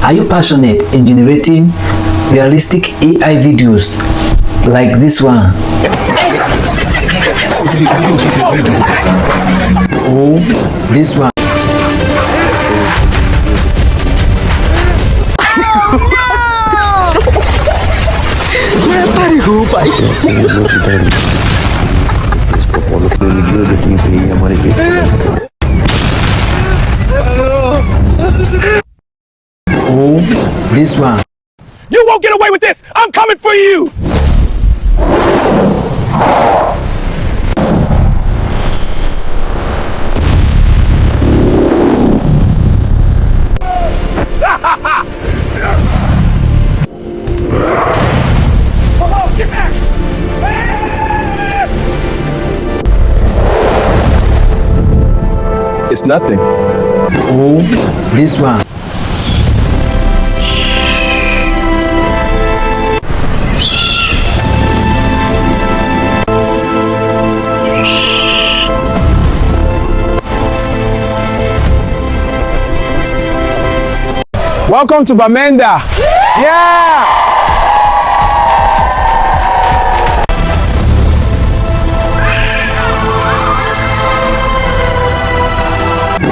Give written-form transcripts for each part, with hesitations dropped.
Are you passionate in generating realistic AI videos like this one? Or this one? Oh, this one. You won't get away with this! I'm coming for you! Come on, get back! It's nothing. Oh, this one. Welcome to Bamenda. Yeah!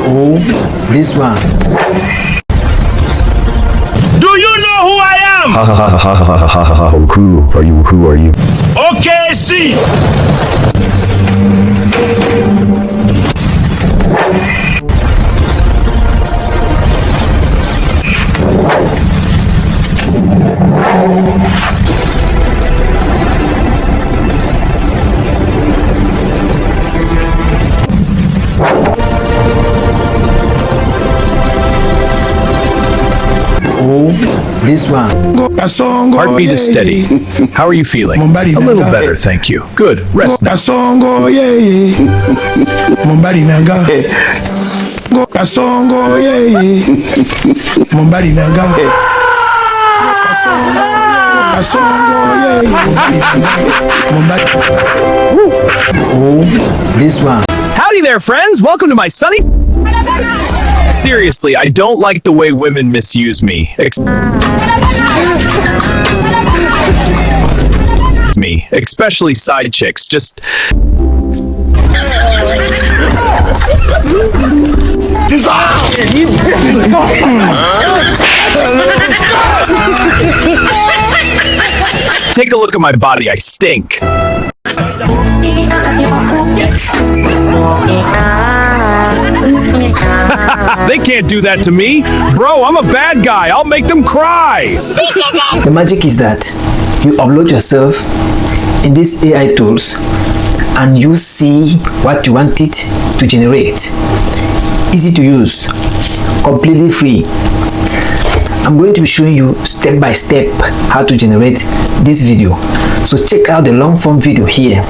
Oh, this one. Do you know who I am? Ha ha ha ha ha ha ha ha. Who are you? Who are you? Okay, see. Oh, this one. Heartbeat is steady. How are you feeling? A little better, thank you. Good. Rest now. Oh, this one. Howdy there, friends. Welcome to my sunny... Seriously, I don't like the way women misuse me. Especially side chicks. Just... Take a look at my body. I stink. They can't do that to me. Bro, I'm a bad guy. I'll make them cry. The magic is that you upload yourself in these AI tools and you see what you want it to generate. Easy to use, completely free. I'm going to be showing you step by step how to generate this video. So check out the long form video here.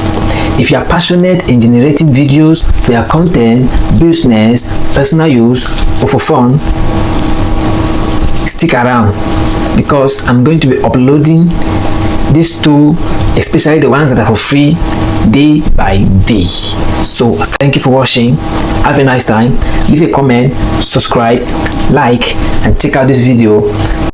If you are passionate in generating videos for your content, business, personal use, or for fun, stick around because I'm going to be uploading these two, especially the ones that are for free, day by day. So thank you for watching. Have a nice time. Leave a comment, subscribe, like, and check out this video